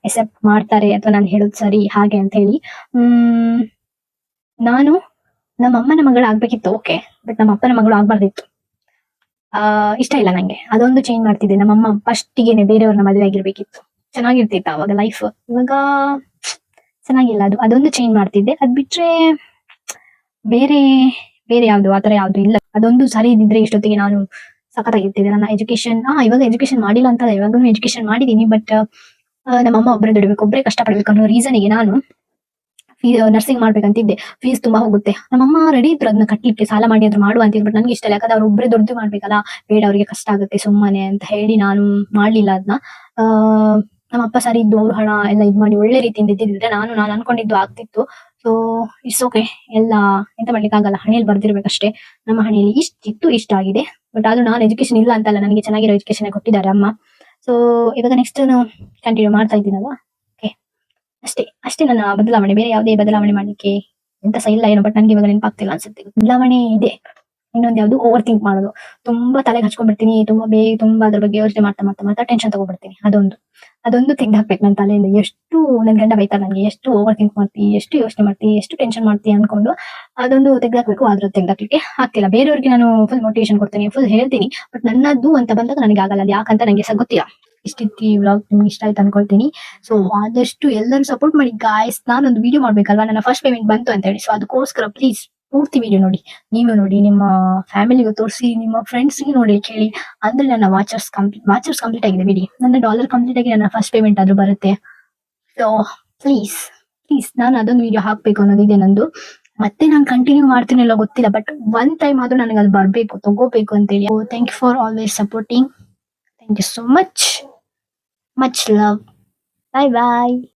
ಎಕ್ಸೆಪ್ಟ್ ಮಾಡ್ತಾರೆ ಅಥವಾ ನಾನು ಹೇಳೋದು ಸರಿ ಹಾಗೆ ಅಂತ ಹೇಳಿ. ನಾನು ನಮ್ಮ ಅಮ್ಮನ ಮಗಳು ಆಗ್ಬೇಕಿತ್ತು, ಓಕೆ, ಬಟ್ ನಮ್ಮ ಅಪ್ಪನ ಮಗಳು ಆಗ್ಬಾರ್ದಿತ್ತು. ಇಷ್ಟ ಇಲ್ಲ ನಂಗೆ, ಅದೊಂದು ಚೇಂಜ್ ಮಾಡ್ತಿದ್ದೆ. ನಮ್ಮಮ್ಮ ಫಸ್ಟಿಗೆನೆ ಬೇರೆಯವ್ರನ್ನ ಮದುವೆ ಆಗಿರ್ಬೇಕಿತ್ತು, ಚೆನ್ನಾಗಿರ್ತಿತ್ತು ಅವಾಗ ಲೈಫ್. ಇವಾಗ ಚೆನ್ನಾಗಿಲ್ಲ, ಅದೊಂದು ಚೇಂಜ್ ಮಾಡ್ತಿದ್ದೆ. ಅದ್ ಬಿಟ್ರೆ ಬೇರೆ ಬೇರೆ ಯಾವ್ದು ಆತರ ಯಾವ್ದು ಇಲ್ಲ. ಅದೊಂದು ಸರಿ ಇದ್ದಿದ್ರೆ ಇಷ್ಟೊತ್ತಿಗೆ ನಾನು ಸಖತ್ತಾಗಿರ್ತಿದ್ದೆ. ನನ್ನ ಎಜುಕೇಶನ್ ಇವಾಗ ಎಜುಕೇಶನ್ ಮಾಡಿಲ್ಲ ಅಂತ, ಇವಾಗೂ ಎಜುಕೇಶನ್ ಮಾಡಿದೀನಿ. ಬಟ್ ನಮ್ಮಮ್ಮ ಒಬ್ಬರೇ ದುಡಿಬೇಕು, ಒಬ್ಬರೇ ಕಷ್ಟಪಡ್ಬೇಕು ಅನ್ನೋ ರೀಸನ್ಗೆ ನಾನು ನರ್ಸಿಂಗ್ ಮಾಡ್ಬೇಕಂತಿದ್ದೆ. ಫೀಸ್ ತುಂಬಾ ಹೋಗುತ್ತೆ. ನಮ್ಮಮ್ಮ ರೆಡಿ ಇದ್ರು ಅದನ್ನ ಕಟ್ಲಿಕ್ಕೆ, ಸಾಲ ಮಾಡಿ ಅದ್ರ ಮಾಡುವ ಅಂತಿದ್ರು. ಬಟ್ ನನ್ಗೆ ಇಷ್ಟ ಇಲ್ಲ, ಯಾಕಂದ್ರೆ ಅವ್ರು ಒಬ್ಬರೇ ದುಡ್ದು ಮಾಡ್ಬೇಕಲ್ಲ, ಬೇಡ ಅವ್ರಿಗೆ ಕಷ್ಟ ಆಗುತ್ತೆ ಸುಮ್ಮನೆ ಅಂತ ಹೇಳಿ ನಾನು ಮಾಡ್ಲಿಲ್ಲ ಅದನ್ನ. ನಮ್ಮ ಅಪ್ಪ ಸರಿ ಇದ್ದು ಅವ್ರು ಹಣ ಎಲ್ಲ ಇದ್ ಮಾಡಿ ಒಳ್ಳೆ ರೀತಿಯಿಂದ ಇದ್ದಿದ್ರೆ ನಾನು ಅನ್ಕೊಂಡಿದ್ದು ಆಗ್ತಿತ್ತು. ಸೊ ಇಟ್ಸ್ ಓಕೆ, ಎಲ್ಲ ಎಂತ ಮಾಡ್ಲಿಕ್ಕೆ ಆಗಲ್ಲ, ಹಣೆಯಲ್ಲಿ ಬರ್ದಿರ್ಬೇಕಷ್ಟೇ. ನಮ್ಮ ಹಣೆಯಲ್ಲಿ ಇಷ್ಟಿತ್ತು, ಇಷ್ಟ ಆಗಿದೆ. ಬಟ್ ಆದ್ರೂ ನಾನು ಎಜುಕೇಶನ್ ಇಲ್ಲ ಅಂತಲ್ಲ, ನನಗೆ ಚೆನ್ನಾಗಿರೋ ಎಜುಕೇಶನ್ ಕೊಟ್ಟಿದ್ದಾರೆ ಅಮ್ಮ. ಸೊ ಇವಾಗ ನೆಕ್ಸ್ಟ್ ನಾನು ಕಂಟಿನ್ಯೂ ಮಾಡ್ತಾ ಇದ್ದೀನಲ್ಲ, ಓಕೆ, ಅಷ್ಟೇ ನನ್ನ ಬದಲಾವಣೆ. ಬೇರೆ ಯಾವುದೇ ಬದಲಾವಣೆ ಮಾಡ್ಲಿಕ್ಕೆ ಎಂತ ಸಹ ಇಲ್ಲ ಏನೋ, ಬಟ್ ನನ್ಗೆ ಇವಾಗ ನೆನಪಾಗ್ತಿಲ್ಲ ಅನ್ಸುತ್ತೆ. ಬದಲಾವಣೆ ಇದೆ, ಇನ್ನೊಂದು ಯಾವ್ದು ಓವರ್ ಥಿಂಕ್ ಮಾಡೋದು. ತುಂಬಾ ತಲೆಗೆ ಹಚ್ಕೊಂಡ್ಬಿಡ್ತೀನಿ, ತುಂಬಾ ಅದ್ರ ಬಗ್ಗೆ ಯೋಚನೆ ಮಾಡ್ತಾ ಟೆನ್ಷನ್ ತಗೊಂಡ್ಬಿಡ್ತೀನಿ. ಅದೊಂದು ತೆಗ್ದು ಹಾಕ್ಬೇಕು ನನ್ನ ತಲೆಯಿಂದ. ಎಷ್ಟು ನನ್ ಗಂಡ ಬೈತಾರೆ ನನ್ಗೆ, ಎಷ್ಟು ಓವರ್ ಥಿಂಕ್ ಮಾಡ್ತಿ, ಎಷ್ಟು ಯೋಚನೆ ಮಾಡ್ತಿ, ಎಷ್ಟು ಟೆನ್ಷನ್ ಮಾಡ್ತಿ ಅನ್ಕೊಂಡು ಅದೊಂದು ತೆಗ್ದಾಕ್ಬೇಕು. ಆದ್ರೂ ತೆಗ್ದಾಕ್ಲಿಕ್ಕೆ ಆಗ್ತಿಲ್ಲ. ಬೇರೆಯವ್ರಿಗೆ ನಾನು ಫುಲ್ ಮೋಟಿವೇಶನ್ ಕೊಡ್ತೀನಿ, ಫುಲ್ ಹೇಳ್ತೀನಿ, ಬಟ್ ನನ್ನದು ಅಂತ ಬಂದಾಗ ನನಗೆ ಆಗಲ್ಲ. ಅದು ಯಾಕಂತ ನಂಗೆ ಸಹ ಗೊತ್ತಿಲ್ಲ. ಇಷ್ಟಿತ್ತು ಈ ವ್ಲಾಗ್, ನಿಮ್ಗೆ ಇಷ್ಟ ಆಯ್ತು ಅನ್ಕೊಳ್ತೀನಿ. ಸೊ ಆದಷ್ಟು ಎಲ್ಲರೂ ಸಪೋರ್ಟ್ ಮಾಡಿ ಗಾಯ್ಸ್. ನಾನೊಂದು ವಿಡಿಯೋ ಮಾಡ್ಬೇಕಲ್ವಾ, ನನ್ನ ಫಸ್ಟ್ ಪೇಮೆಂಟ್ ಬಂತು ಅಂತ ಹೇಳಿ. ಸೊ ಅದಕ್ಕೋಸ್ಕರ ಪ್ಲೀಸ್ ಪೂರ್ತಿ ವಿಡಿಯೋ ನೋಡಿ, ನೀವು ನೋಡಿ, ನಿಮ್ಮ ಫ್ಯಾಮಿಲಿಗೂ ತೋರಿಸಿ, ನಿಮ್ಮ ಫ್ರೆಂಡ್ಸ್ಗೆ ನೋಡಿ ಕೇಳಿ. ಅಂದ್ರೆ ನನ್ನ ವಾಚರ್ಸ್ ಕಂಪ್ಲೀಟ್ ಆಗಿದೆ ಬಿಡಿ. ನನ್ನ $1 ಕಂಪ್ಲೀಟ್ ಆಗಿ ನನ್ನ ಫಸ್ಟ್ ಪೇಮೆಂಟ್ ಆದ್ರೂ ಬರುತ್ತೆ. ಸೊ ಪ್ಲೀಸ್ ನಾನು ಅದೊಂದು ವಿಡಿಯೋ ಹಾಕ್ಬೇಕು ಅನ್ನೋದಿದೆ ನಂದು. ಮತ್ತೆ ನಾನು ಕಂಟಿನ್ಯೂ ಮಾಡ್ತೀನಿಲ್ಲ ಗೊತ್ತಿಲ್ಲ, ಬಟ್ ಒನ್ ಟೈಮ್ ಆದ್ರೂ ನನಗೆ ಅದು ಬರ್ಬೇಕು, ತಗೋಬೇಕು ಅಂತೇಳಿ. Thank you for always supporting. Thank you so much love. Bye bye.